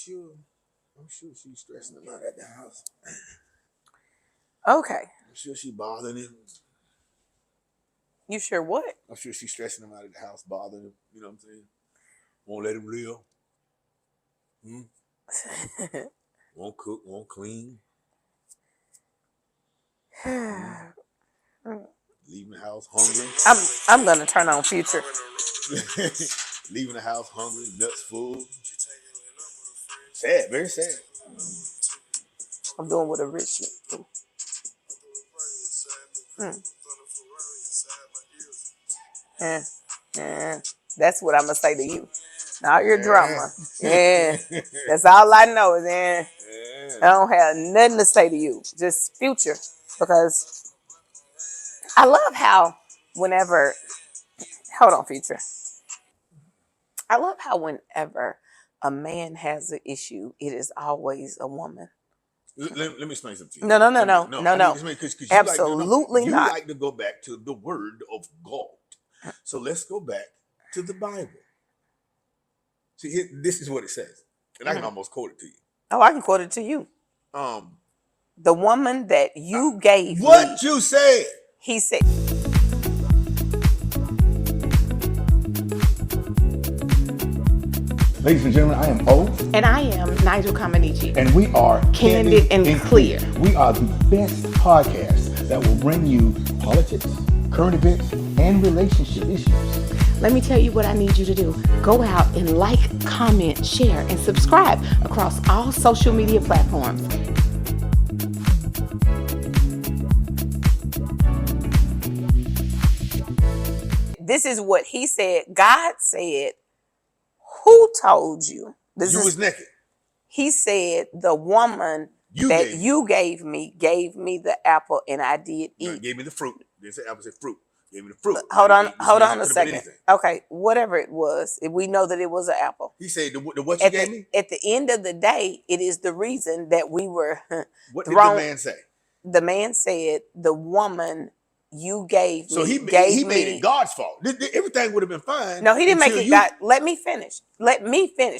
I'm sure she's stressing him out at the house. Okay. I'm sure she's bothering him. You sure what? I'm sure she's stressing him out at the house, bothering him. You know what I'm saying? Won't let him live. Won't cook, won't clean. Leaving the house hungry. I'm gonna turn on Future. Leaving the house hungry, nuts full. Sad, very sad. I'm doing what a rich do. Yeah. That's what I'm gonna say to you. Not your drama. Yeah. That's all I know is I don't have nothing to say to you. Just Future. Because I love how whenever hold on, Future. I love how whenever a man has an issue, it is always a woman. Let me explain something to you. No. Absolutely you not. like to go back to the word of God. So let's go back to the Bible. See, this is what it says. And I can almost quote it to you. Oh, I can quote it to you. The woman that you gave what me, you said. He said. Ladies and gentlemen, I am O. And I am Nigeal Comaneci. And we are Candid and Clear. We are the best podcast that will bring you politics, current events, and relationship issues. Let me tell you what I need you to do. Go out and like, comment, share, and subscribe across all social media platforms. This is what he said. God said, who told you? You was naked. He said, the woman you gave me the apple and I did eat. Gave me the fruit. Didn't say apple, said fruit. Gave me the fruit. Hold on a second. Okay, whatever it was, we know that it was an apple. He said, what you gave me? At the end of the day, it is the reason that we were What did the man say? The man said, the woman you gave me. So he made it God's fault. Everything would have been fine. No, he didn't make it God. Let me finish.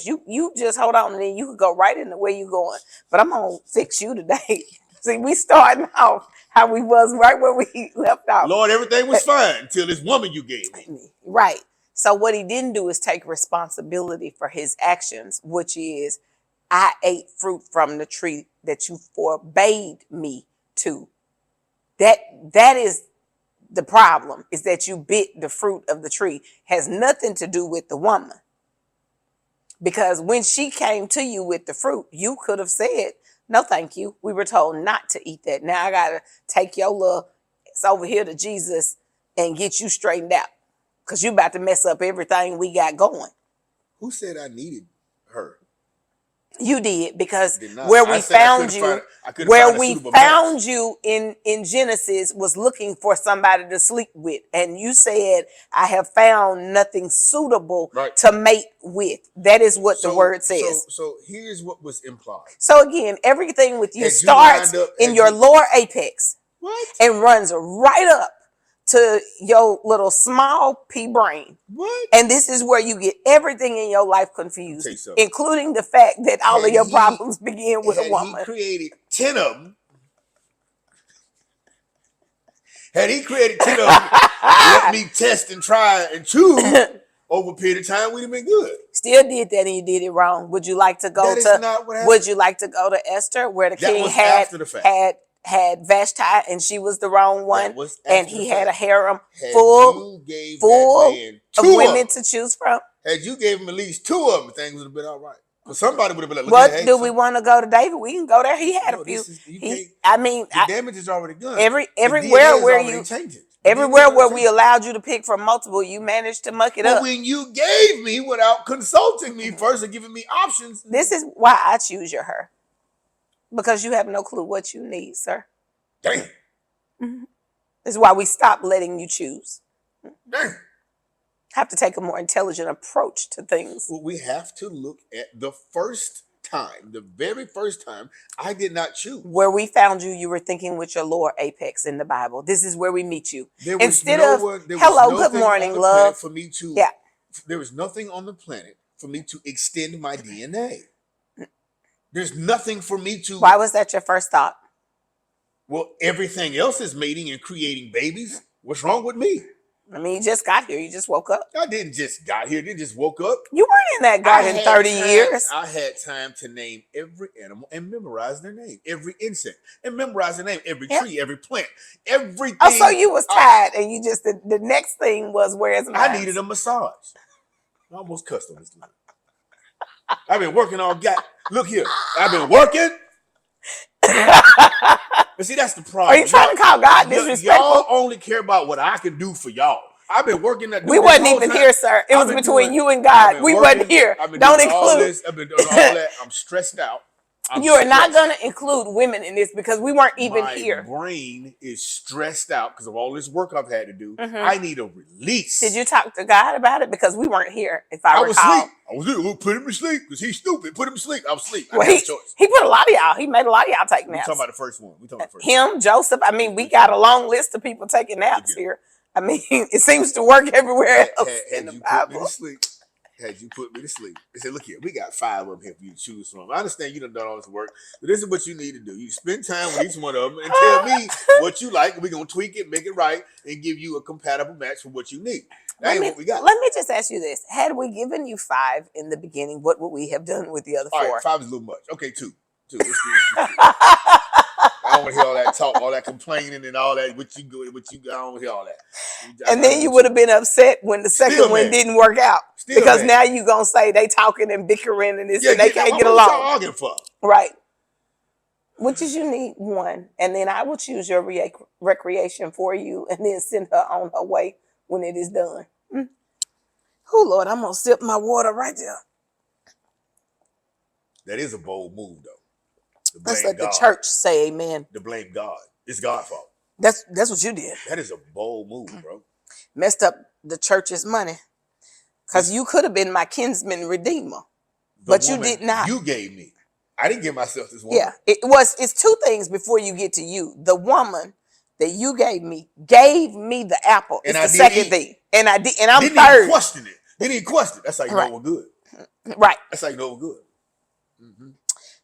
You just hold on and then you can go right into where you going. But I'm going to fix you today. See, we starting off how we was right where we left off. Lord, everything was fine until this woman you gave me. Right. So what he didn't do is take responsibility for his actions, which is I ate fruit from the tree that you forbade me to. That is the problem, is that you bit the fruit of the tree. Has nothing to do with the woman. Because when she came to you with the fruit, you could have said, no, thank you. We were told not to eat that. Now I got to take your little ass over here to Jesus and get you straightened out. Because you about to mess up everything we got going. Who said I needed her? You did, because where we found you in Genesis was looking for somebody to sleep with. And you said, I have found nothing suitable to mate with. That is what the word says. So here's what was implied. So again, everything with you starts in your lower apex and runs right up to your little small pea brain. What? And this is where you get everything in your life confused, including the fact that all of your problems begin with a woman. He created 10 of them. Had he created 10 of them, let me test and try and choose over a period of time, we'd have been good. Still did that and you did it wrong. Would you like to go to Esther, where the king had Vashti and she was the wrong one, and he had a harem full of women to choose from? Had you gave him at least 2 of them, things would have been all right. But somebody would have been like, what do we want to go to David? We can go there. He had a few. The damage is already done. Everywhere where we allowed you to pick from multiple, you managed to muck it up. But when you gave me without consulting me first and giving me options. This is why I choose your her. Because you have no clue what you need, sir. Damn. Mm-hmm. This is why we stopped letting you choose. Damn. Have to take a more intelligent approach to things. Well, we have to look at the very first time I did not choose. Where we found you, you were thinking with your lower apex in the Bible. This is where we meet you. Good morning, love. There was nothing on the planet for me to extend my DNA. There's nothing for me to. Why was that your first thought? Well, everything else is mating and creating babies. What's wrong with me? I mean, you just got here. You just woke up. I didn't just got here. They just woke up. You weren't in that garden 30 years. I had time to name every animal and memorize their name. Every insect and memorize their name. Every tree, every plant, everything. Oh, so you was tired, and you just the next thing was where's my? I needed a massage. I almost cussed on this thing. I've been working all Look here. I've been working. But see, that's the problem. Are you trying to call God disrespectful? Y'all only care about what I can do for y'all. I've been working that. We wasn't even here, sir. It was between you and God. We wasn't here. Don't include. I've been doing all that. I'm stressed out. You are not going to include women in this because we weren't even here. My brain is stressed out because of all this work I've had to do. I need a release. Did you talk to God about it? Because we weren't here, if I recall. was asleep. I was here. Put him to sleep because he's stupid. Put him to sleep. I was asleep. I had a choice. He put a lot of y'all. He made a lot of y'all take naps. We're talking about the first one. Him, Joseph. I mean, we got a long list of people taking naps here. I mean, it seems to work everywhere else in the Bible. Had you put me to sleep. They said, look here, we got 5 of them here for you to choose from. I understand you done all this work, but this is what you need to do. You spend time with each one of them and tell me what you like. We're going to tweak it, make it right, and give you a compatible match for what you need. That ain't what we got. Let me just ask you this. Had we given you 5 in the beginning, what would we have done with the other 4? All right, 5 is a little much. Okay, 2. Let's do I don't want to hear all that talk, all that complaining and all that. I don't want to hear all that. And then you would have been upset when the second one didn't work out. Because now you're going to say they talking and bickering and this and they can't get along. What y'all arguing for? Right. Which is you need 1. And then I will choose your recreation for you and then send her on her way when it is done. Oh, Lord, I'm going to sip my water right there. That is a bold move, though. Let's let the church say amen. To blame God. It's God's fault. That's what you did. That is a bold move, bro. Messed up the church's money. Because you could have been my kinsman redeemer. But you did not. You gave me. I didn't give myself this woman. Yeah. It's 2 things before you get to you. The woman that you gave me the apple. It's the second thing. And I did, and I'm didn't third. Even question it. Didn't even question it. That's how you know we're good. Right. That's how you know we're good. Mm-hmm.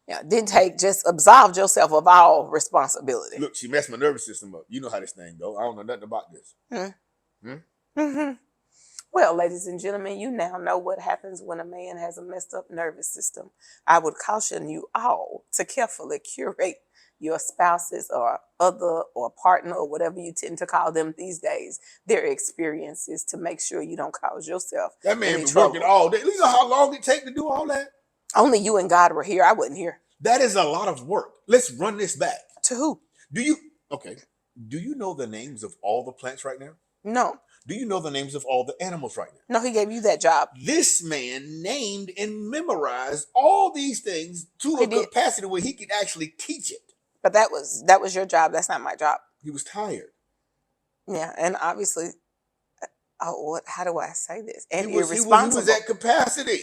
Yeah, didn't just absolved yourself of all responsibility. Look, she messed my nervous system up. You know how this thing go. I don't know nothing about this. Mm-hmm. Well, ladies and gentlemen, you now know what happens when a man has a messed up nervous system. I would caution you all to carefully curate your spouses or other or partner or whatever you tend to call them these days, their experiences to make sure you don't cause yourself that man any been trouble. Working all day. You know how long it take to do all that? Only you and God were here. I wasn't here. That is a lot of work. Let's run this back. To who? Do you know the names of all the plants right now? No. Do you know the names of all the animals right now? No, he gave you that job. This man named and memorized all these things to a capacity where he could actually teach it. But that was your job. That's not my job. He was tired. Yeah, and obviously, how do I say this? And irresponsible. He was at capacity.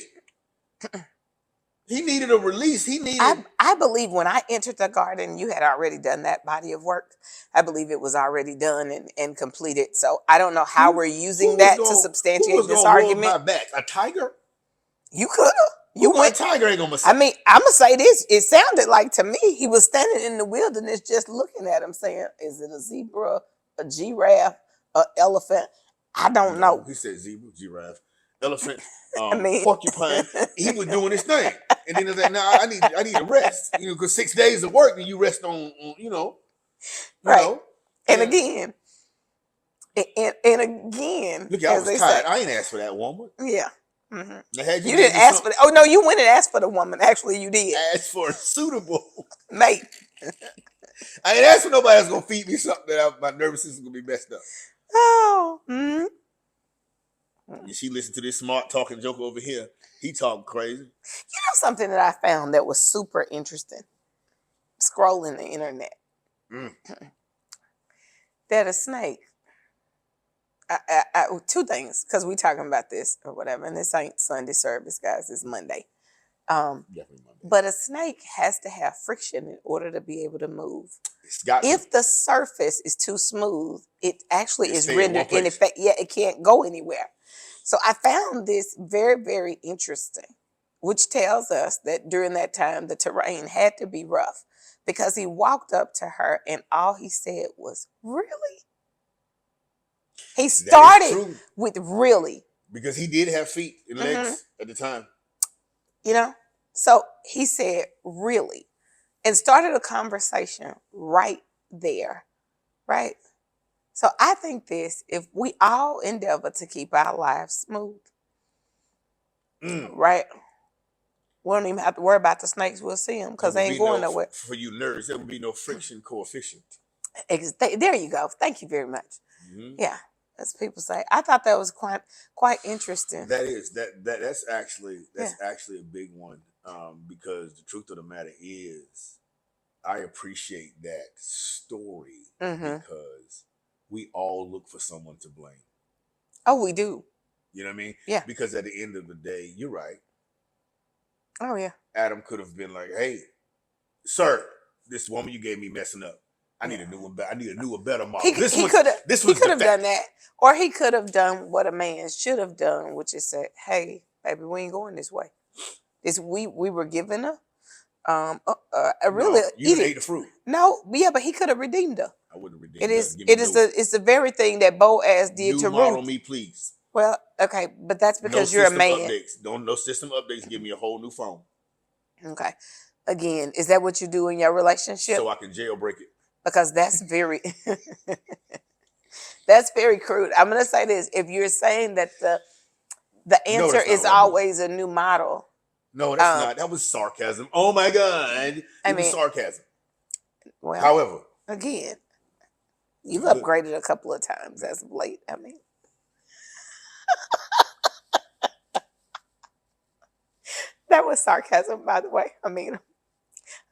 He needed a release. I believe when I entered the garden, you had already done that body of work. I believe it was already done and completed. So I don't know how we're using that to substantiate this argument. My back? A tiger? You could have. You went. A tiger ain't gonna. I mean, I'm gonna say this. It sounded like to me he was standing in the wilderness, just looking at him, saying, "Is it a zebra, a giraffe, an elephant? I don't know." He said zebra, giraffe, elephant, porcupine. He was doing his thing, and then he's like, "No, I need a rest." You know, because 6 days of work, and you rest on right. And again, and again. Look, I was tired. I ain't asked for that woman. Yeah. Mm-hmm. You didn't ask for. Oh no, you went and asked for the woman. Actually, you did. Asked for a suitable mate. I ain't asked for nobody that's gonna feed me something that my nervous system gonna be messed up. Oh. Mm-hmm. She listened to this smart talking joker over here. He talking crazy. You know something that I found that was super interesting? Scrolling the internet. That a snake. I 2 things, because we talking about this or whatever, and this ain't Sunday service, guys. It's Monday. Definitely Monday. But a snake has to have friction in order to be able to move. If the surface is too smooth, it actually is rendered ineffective. Yeah, it can't go anywhere. So I found this very, very interesting. which tells us that during that time, the terrain had to be rough because he walked up to her and all he said was, really? He That is started true. with really, Because he did have feet and Mm-hmm. legs at the time. you know? So he said, really, and started a conversation right there, right? So I think if we all endeavor to keep our lives smooth, right? We don't even have to worry about the snakes. We'll see them because There they would ain't be going no, nowhere. for you nerds, there would be no friction coefficient. There you go. Thank you very much. Mm-hmm. Yeah, as people say. I thought that was quite interesting. That's actually Yeah. a big one, because the truth of the matter is, I appreciate that story Mm-hmm. because we all look for someone to blame. Oh, we do. You know what I mean? Yeah. Because at the end of the day, you're right. Oh, yeah. Adam could have been like, "Hey, sir, this woman you gave me messing up. I need a new one. I need a newer, better model. He could have done that, or he could have done what a man should have done, which is said, "Hey, baby, we ain't going this way. We were given a really No, you didn't ate the fruit. No, yeah, but he could have redeemed her. I wouldn't redeem It is nothing. Give me it's the very thing that Boaz did new to model Ruth. me, please. Well, okay, but that's because no you're a system man. updates. No system updates. Give me a whole new phone Okay. Again, is that what you do in your relationship? so I can jailbreak it. Because that's very that's very crude. I'm gonna say this: if you're saying that the answer that's not is what I do. always a new model, No, that's not. That was sarcasm. Oh my God, it was sarcasm. well, However, again, you've upgraded a couple of times as of late. I mean, that was sarcasm, by the way. I mean,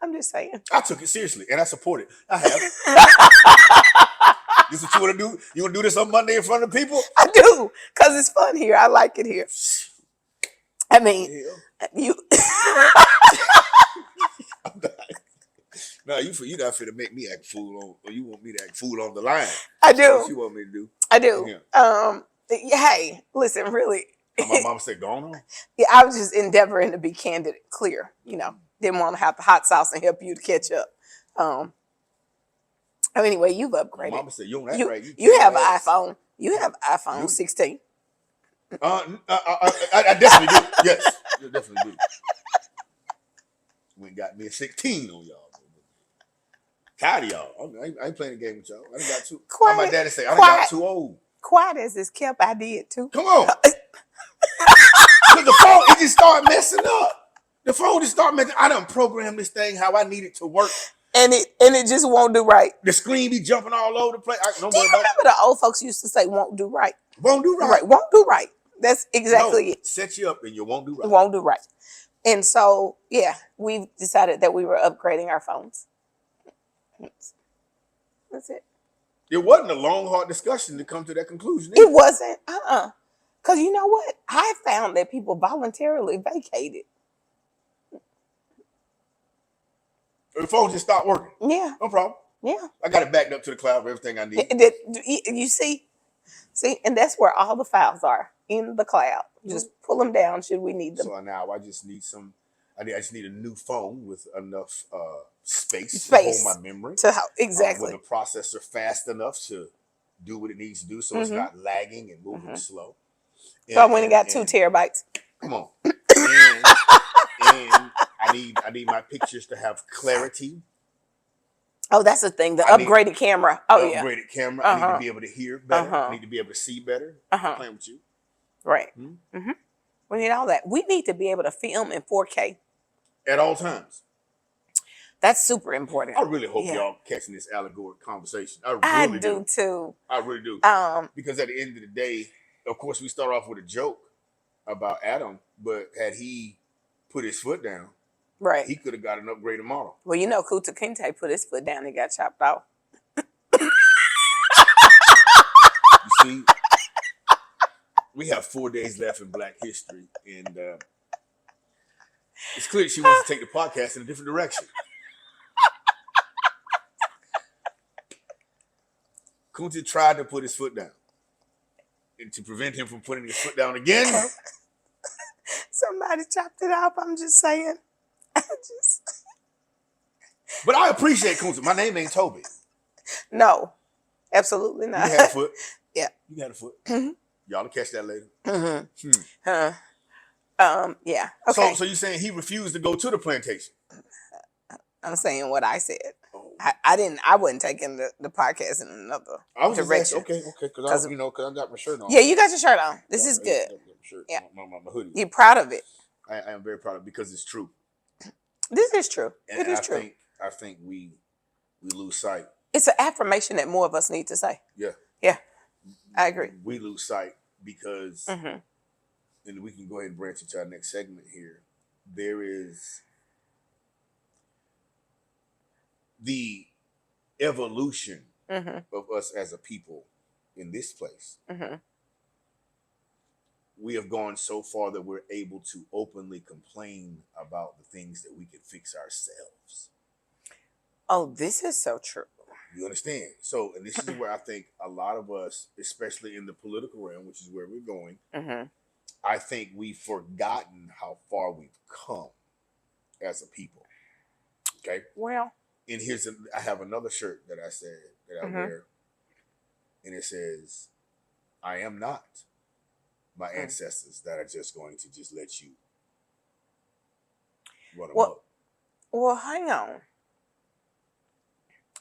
I'm just saying. I took it seriously and I support it. I have. This what you want to do? You want to do this on Monday in front of people? I do, because it's fun here. I like it here. I mean, you. No, you not finna make me act fool on, or you want me to act fool on the line. I do. That's what you want me to do. I do. Yeah. Hey, listen, really. My mom said, "Go on." Yeah, I was just endeavoring to be candid, clear. You know, didn't want to have the hot sauce and help you to catch up. Anyway, you've upgraded. My mama said, "You don't act right. You have an iPhone. You have an iPhone 16. I definitely do. Yes, I definitely do. We got me a 16 on y'all. Tired of y'all. I ain't playing the game with y'all. I done got too. How my daddy say? I done got too old. Quiet as it's kept, I did too. Come on. Because the phone, it just started messing up. The phone just started messing. I done programmed this thing how I need it to work. And it just won't do right. The screen be jumping all over the place. Do you remember the old folks used to say, "Won't do right"? Won't do right. Won't do right. That's exactly it. Set you up and you won't do right. Won't do right. And so, yeah, we've decided that we were upgrading our phones. That's it. It wasn't a long, hard discussion to come to that conclusion. It wasn't. Because you know what? I found that people voluntarily vacated. The phone just stopped working. Yeah. No problem. Yeah. I got it backed up to the cloud for everything I need. You see? See? And that's where all the files are, in the cloud. Just pull them down should we need them. So now I just need I just need a new phone with enough space to hold my memory. Exactly. With a processor fast enough to do what it needs to do so it's not lagging and moving slow. So I went and got 2 terabytes. Come on. And I need my pictures to have clarity. Oh, that's the thing. The upgraded camera. Oh, yeah. Upgraded camera. I need to be able to hear better. I need to be able to see better. I'm playing with you. Right. Mm-hmm. We need all that. We need to be able to film in 4K. At all times. That's super important. I really hope y'all catching this allegorical conversation. I really do too. I really do. Because at the end of the day, of course, we start off with a joke about Adam, but had he put his foot down, right, he could have got an upgraded model. Well, you know, Kuta Kinte put his foot down and got chopped off. You see, we have 4 days left in Black History, and it's clear she wants to take the podcast in a different direction. Kunta tried to put his foot down. And to prevent him from putting his foot down again, Somebody chopped it off. I'm just saying. But I appreciate Kunta. My name ain't Toby. No, absolutely You not. can have a foot. Yeah. You can have a foot. Mm-hmm. Y'all will catch that later. Yeah. Okay. So you saying he refused to go to the plantation? I'm saying what I said. Oh. I wasn't taking the podcast in another I was direction. just asking, okay, because I got my shirt on. Yeah, you got your shirt on. This is good. I got my shirt, yeah, my hoodie. You're proud of it. I am very proud of it because it's true. This is true. And I think we lose sight. It's an affirmation that more of us need to say. Yeah. Yeah, I agree. We lose sight because, and we can go ahead and branch into our next segment here. There is the evolution of us as a people in this place. We have gone so far that we're able to openly complain about the things that we can fix ourselves. Oh, this is so true. You understand? So, and this is where I think a lot of us, especially in the political realm, which is where we're going, I think we've forgotten how far we've come as a people. Okay? Well, and I have another shirt that I wear, and it says, "I am not my ancestors that are just going to just let you run them up." Well, hang on,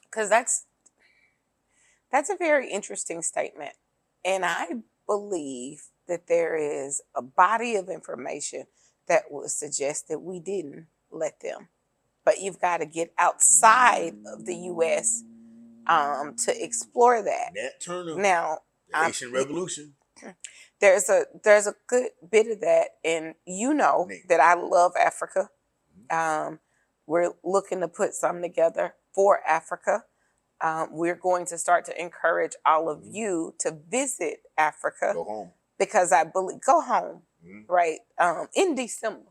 because that's a very interesting statement, and I believe that there is a body of information that would suggest that we didn't let them. But you've got to get outside of the U.S. To explore that. Nat Turner. Now, the Haitian Revolution. There's a good bit of that, and that I love Africa. We're looking to put something together for Africa. We're going to start to encourage all of you to visit Africa. Go home. Because I believe, go home, right? In December.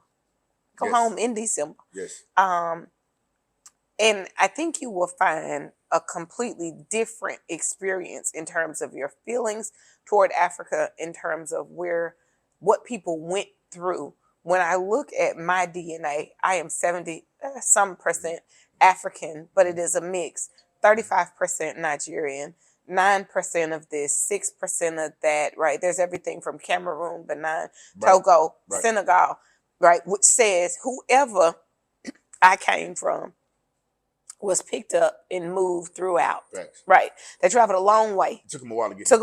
Go home in December. Yes. And I think you will find a completely different experience in terms of your feelings toward Africa, in terms of what people went through. When I look at my DNA, I am 70% African, but it is a mix. 35% Nigerian, 9% of this, 6% of that, right? There's everything from Cameroon, Benin, Togo, Senegal, right? Which says whoever I came from was picked up and moved throughout. Right. They traveled a long way. It took them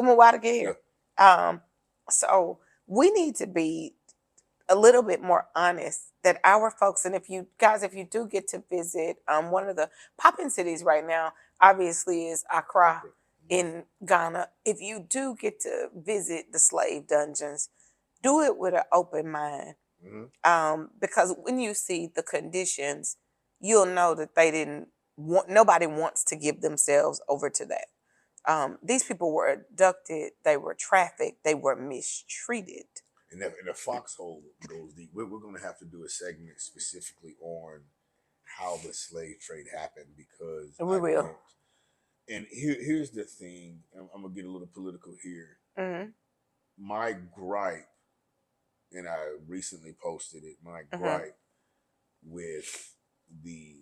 a while to get here. So we need to be a little bit more honest that our folks, and if you do get to visit one of the poppin' cities right now, obviously is Accra in Ghana. If you do get to visit the slave dungeons, do it with an open mind. Because when you see the conditions, you'll know that nobody wants to give themselves over to that. These people were abducted, they were trafficked, they were mistreated. And the foxhole goes deep. We're going to have to do a segment specifically on how the slave trade happened, because we will. And here's the thing. I'm going to get a little political here. My gripe, and I recently posted it, my gripe with the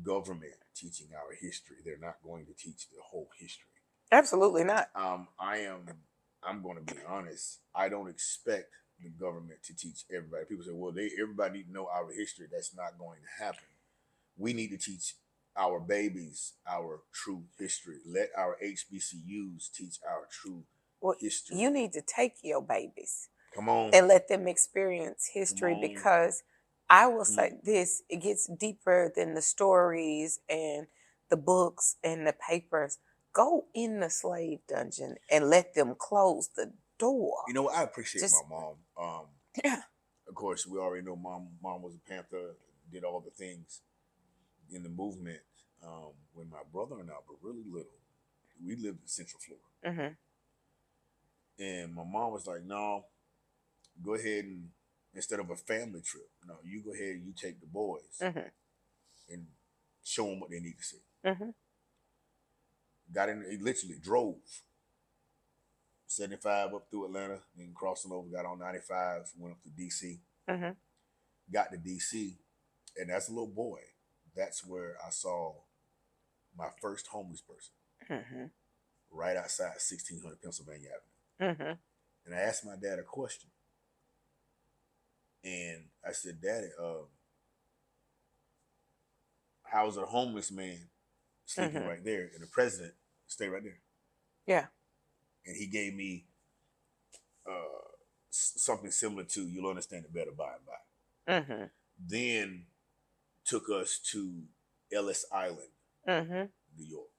government teaching our history. They're not going to teach the whole history. Absolutely not. I'm going to be honest. I don't expect the government to teach everybody. People say, well, everybody need to know our history. That's not going to happen. We need to teach our babies our true history. Let our HBCUs teach our true history. You need to take your babies. Come on. And let them experience history, because I will say this, it gets deeper than the stories and the books and the papers. Go in the slave dungeon and let them close the door. You know what? I appreciate my mom. Of course, we already know mom was a Panther, did all the things in the movement. When my brother and I were really little, we lived in Central Florida. And my mom was like, no, go ahead and, instead of a family trip, no, you go ahead and you take the boys and show them what they need to see. Got in, he literally drove 75 up through Atlanta, then crossing over, got on 95, went up to DC. Mhm. Got to DC, and as a little boy, that's where I saw my first homeless person, Mhm. right outside 1600 Pennsylvania Avenue. Mhm. And I asked my dad a question, and I said, "Daddy, how's a homeless man sleeping Mhm. right there, and the president stay right there?" Yeah. And he gave me something similar to, "You'll understand it better by and by." Mhm. Then took us to Ellis Island, Mhm. New York,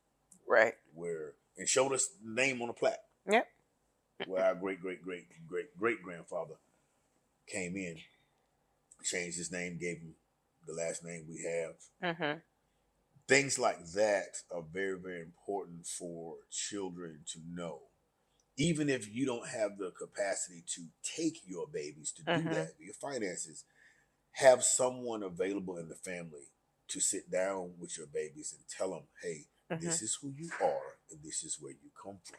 Right. where and showed us the name on the plaque Yep. where our great grandfather came in, changed his name, gave him the last name we have. Mhm. Things like that are very, very important for children to know. Even if you don't have the capacity to take your babies to do Mhm. that, your finances, have someone available in the family to sit down with your babies and tell them, hey, Mhm. this is who you are and this is where you come from.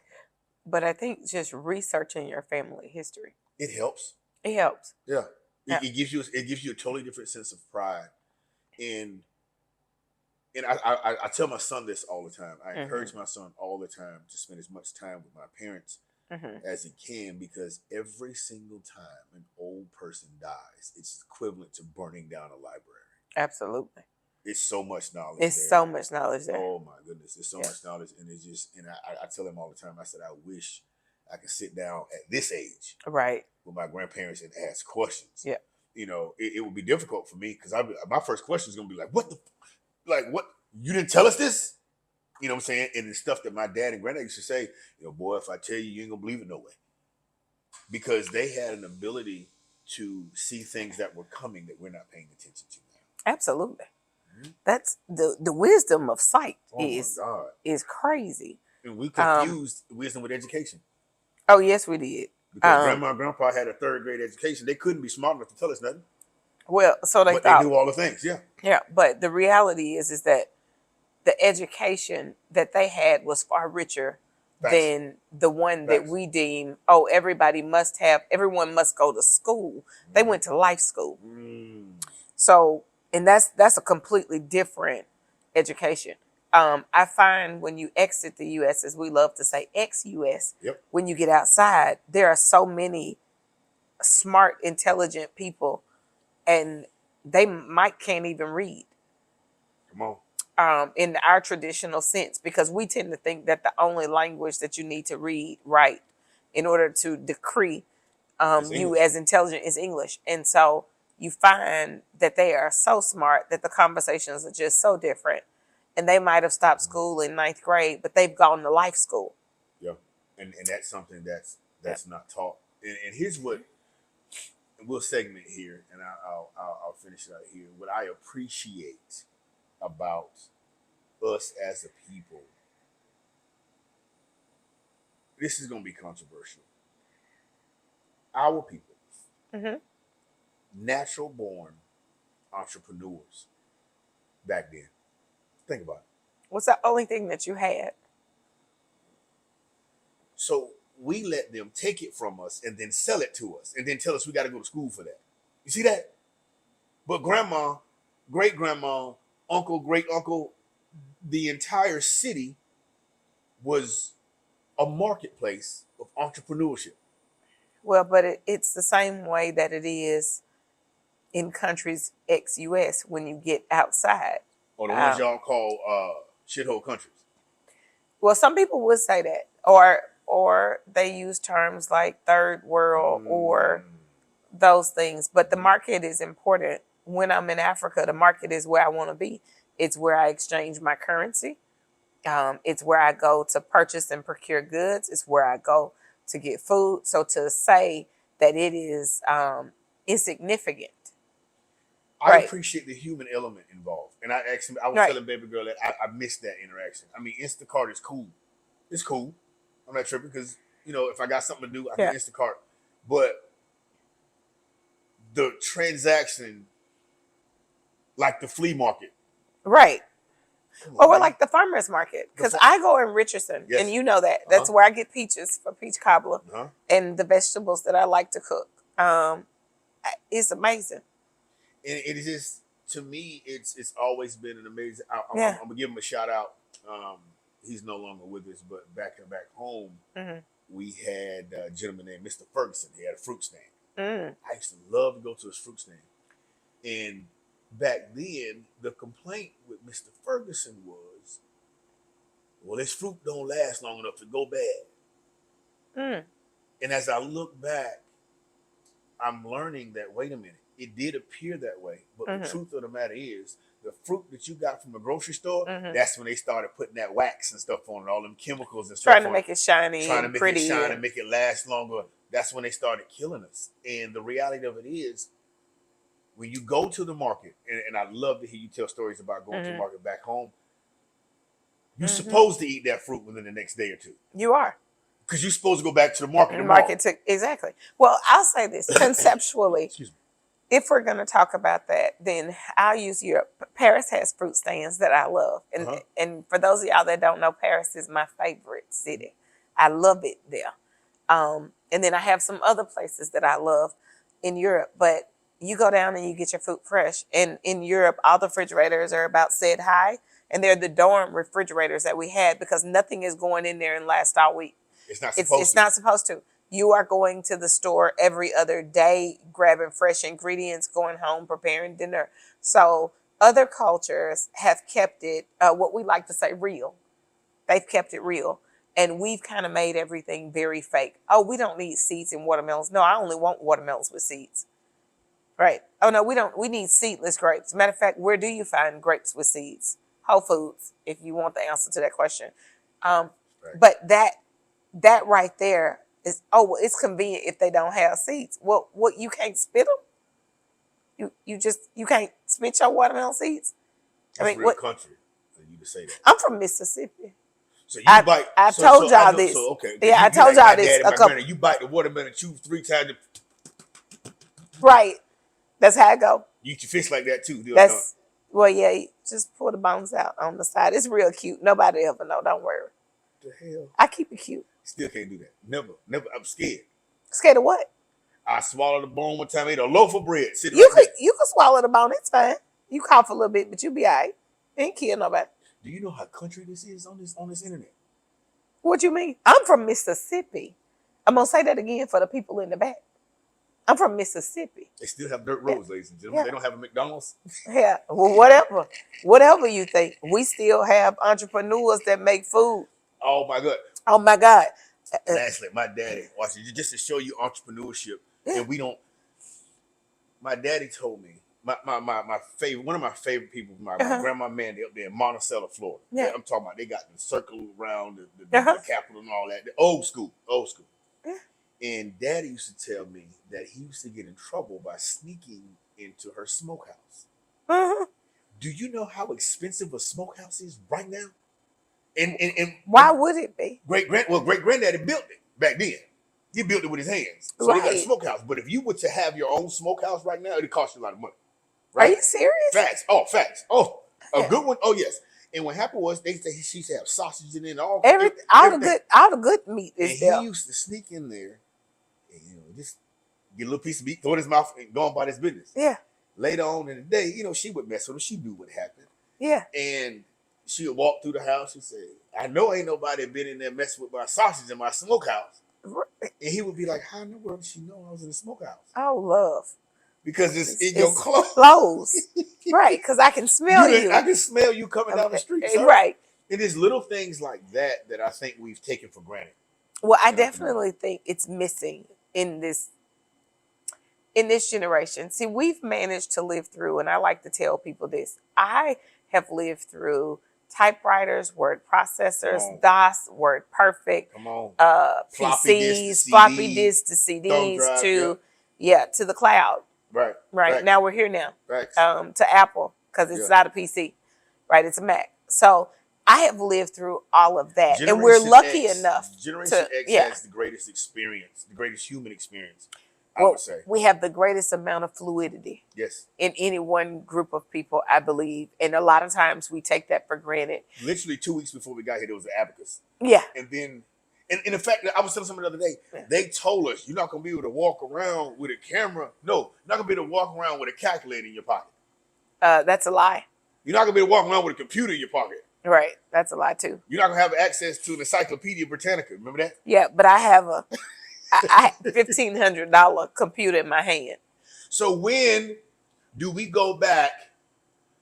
But I think just researching your family history, It helps. it helps. Yeah. Yeah. It gives you a totally different sense of pride. And I tell my son this all the time. I Mhm. encourage my son all the time to spend as much time with my parents Mhm. as he can, because every single time an old person dies, it's equivalent to burning down a library. Absolutely. It's so much knowledge It's there. so much knowledge there. Oh my goodness, there's so Yeah. much knowledge, and it's just, and I tell him all the time. I said, I wish I could sit down at this age Right. with my grandparents and ask questions. Yeah. You know, it would be difficult for me because my first question is gonna be like, what the, like, what, you didn't tell us this? You know what I'm saying? And the stuff that my dad and granddad used to say, you know, boy, if I tell you, you ain't gonna believe it no way, because they had an ability to see things that were coming that we're not paying attention to Absolutely. now. Mhm. That's the wisdom of sight Oh my God. is crazy. And we Um. confused wisdom with education. Oh yes, we did. Because Um. grandma and grandpa had a third grade education. They couldn't be smart enough to tell us nothing, Well, so they but they thought. knew all the things. Yeah. Yeah. But the reality is that the education that they had was far richer Facts. than the one that Facts. we deem, oh, everyone must go to school. They went to life school. Mm. So, and that's a completely different education. I find when you exit the US, as we love to say, ex-US, Yep. when you get outside, there are so many smart, intelligent people, and they might can't even read Come on. in our traditional sense, because we tend to think that the only language that you need to read right in order to decree It's you English. as intelligent is English. And so you find that they are so smart that the conversations are just so different. And they might have stopped Mhm. school in ninth grade, but they've gone to life school. Yeah. And that's something Yeah. that's not taught. And here's what, and we'll segment here, and I'll finish it out here. What I appreciate about us as a people, this is going to be controversial. Our people, Hmm. natural born entrepreneurs back then. Think about it. What's the only thing that you had? So we let them take it from us and then sell it to us and then tell us we got to go to school for that. You see that? But grandma, great grandma, uncle, great uncle, the entire city was a marketplace of entrepreneurship. Well, but it's the same way that it is in countries ex-US when you get outside. Or the ones Um, y'all call shithole countries. well, some people would say that, or they use terms like third world or Mm. those things. But the Mhm. market is important. When I'm in Africa, the market is where I want to be. It's where I exchange my currency. It's where I go to purchase and procure goods. It's where I go to get food. So to say that it is insignificant, I right? appreciate the human element involved. And I was Right. telling baby girl that I missed that interaction. I mean, Instacart is cool. It's cool. I'm not tripping because, you know, if I got something to do, I can Yeah. Instacart. But the transaction, like the flea market, Right. come Or on, we're man. like the farmer's market. The Because I go in Richardson, and yes. you know that. Uh huh. That's where I get peaches for peach cobbler Uh huh. and the vegetables that I like to cook. It's amazing. And it is just, to me, it's always been an amazing. Yeah. I'm gonna give him a shout out. He's no longer with us, but back home, Mm-hmm. we had a gentleman named Mr. Ferguson. He had a fruit stand. Mm. I used to love to go to his fruit stand. And back then, the complaint with Mr. Ferguson was, well, this fruit don't last long enough to go bad. Mm. And as I look back, I'm learning that, wait a minute, it did appear that way. But Mm-hmm. the truth of the matter is, the fruit that you got from the grocery store, Mm-hmm. that's when they started putting that wax and stuff on it, all them chemicals and stuff Trying to on make it shiny, trying to and make pretty, it shine and and make it last longer. That's when they started killing us. And the reality of it is, when you go to the market, and I love to hear you tell stories about going to the market back home, you're supposed to eat that fruit within the next day or two. You are. Because you're supposed to go back to the market The tomorrow. market took, exactly. Well, I'll say this conceptually. Excuse me. If we're going to talk about that, then I'll use Europe. Paris has fruit stands that I love. And for those of y'all that don't know, Paris is my favorite city. I love it there. And then I have some other places that I love in Europe. But you go down and you get your fruit fresh. And in Europe, all the refrigerators are about said high. And they're the dorm refrigerators that we had because nothing is going in there and last all week. It's not supposed to. It's not supposed to. You are going to the store every other day, grabbing fresh ingredients, going home, preparing dinner. So other cultures have kept it, what we like to say, real. They've kept it real. And we've kind of made everything very fake. Oh, we don't need seeds in watermelons. No, I only want watermelons with seeds. Right. Oh, no, we don't. We need seedless grapes. Matter of fact, where do you find grapes with seeds? Whole Foods, if you want the answer to that question. Right. But that right there is, oh, well, it's convenient if they don't have seeds. Well, what, you can't spit them? You can't spit your watermelon seeds? That's real country for you to say that. I'm from Mississippi. So you bite. I've told y'all this. So, okay. Yeah, I told y'all this a couple. You bite the watermelon, chew 3 times. Right. That's how I go. You eat your fish like that too. That's, well, yeah, you just pull the bones out on the side. It's real cute. Nobody ever know. Don't worry. What the hell? I keep it cute. Still can't do that. Never. I'm scared. Scared of what? I swallowed the bone one time. Ate a loaf of bread. You can swallow the bone. It's fine. You cough a little bit, but you'll be all right. Ain't kill nobody. Do you know how country this is on this internet? What you mean? I'm from Mississippi. I'm gonna say that again for the people in the back. I'm from Mississippi. They still have dirt roads, ladies and gentlemen. Yeah. They don't have a McDonald's. Yeah. Well, whatever you think. We still have entrepreneurs that make food. Oh my God. Oh my God. Lastly, my daddy, watch it, just to show you entrepreneurship, and we don't. My daddy told me, my favorite, one of my favorite people, my grandma Mandy up there in Monticello, Florida. Yeah. I'm talking about, they got the circle around the Capitol and all that. The old school. Yeah. And Daddy used to tell me that he used to get in trouble by sneaking into her smokehouse. Uh-huh. Do you know how expensive a smokehouse is right now? And why would it be? Great granddaddy built it back then. He built it with his hands. So they got a smokehouse. But if you were to have your own smokehouse right now, it'd cost you a lot of money. Right? Are you serious? Facts. Oh, facts. Oh, a good one. Oh, yes. And what happened was they say she used to have sausage in it and all the good meat is there. He used to sneak in there and just get a little piece of meat, throw it in his mouth, and go on about his business. Yeah. Later on in the day, she would mess with him. She knew what happened. Yeah. And she would walk through the house and say, I know ain't nobody been in there messing with my sausage in my smokehouse. And he would be like, how in the world did she know I was in the smokehouse? Oh, love. Because it's in your clothes. Right, because I can smell you. I can smell you coming down the street. Sir. Right. It is little things like that I think we've taken for granted. Well, I definitely think it's missing in this generation. See, we've managed to live through, and I like to tell people this, I have lived through typewriters, word processors, DOS, Word Perfect, PCs, floppy disks to CDs drive, to the cloud. Right. Now we're here now. To Apple, because it's not a PC. Right. It's a Mac. So I have lived through all of that. Generation and we're lucky X, enough. Generation X has the greatest experience, the greatest human experience, I would say. We have the greatest amount of fluidity. Yes. In any one group of people, I believe. And a lot of times we take that for granted. Literally 2 weeks before we got here, there was an abacus. Yeah. And then And in fact, I was telling someone the other day, they told us you're not going to be able to walk around with a camera. No, you're not going to be able to walk around with a calculator in your pocket. That's a lie. You're not going to be able to walk around with a computer in your pocket. Right. That's a lie too. You're not going to have access to an Encyclopedia Britannica. Remember that? Yeah, but I have I have $1,500 computer in my hand. So when do we go back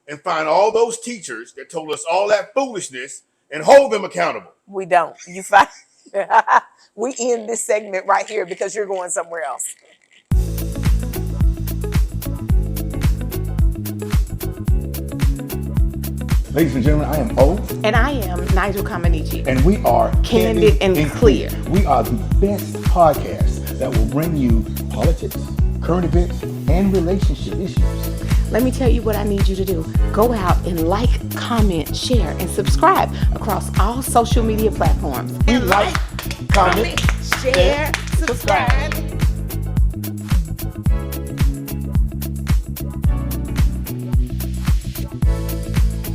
and find all those teachers that told us all that foolishness and hold them accountable? We don't. You find we end this segment right here because you're going somewhere else. Ladies and gentlemen, I am O. And I am Nigeal Comaneci. And we are Candid and Clear. We are the best podcast that will bring you politics, current events, and relationship issues. Let me tell you what I need you to do. Go out and like, comment, share, and subscribe across all social media platforms. We like, comment, share, subscribe.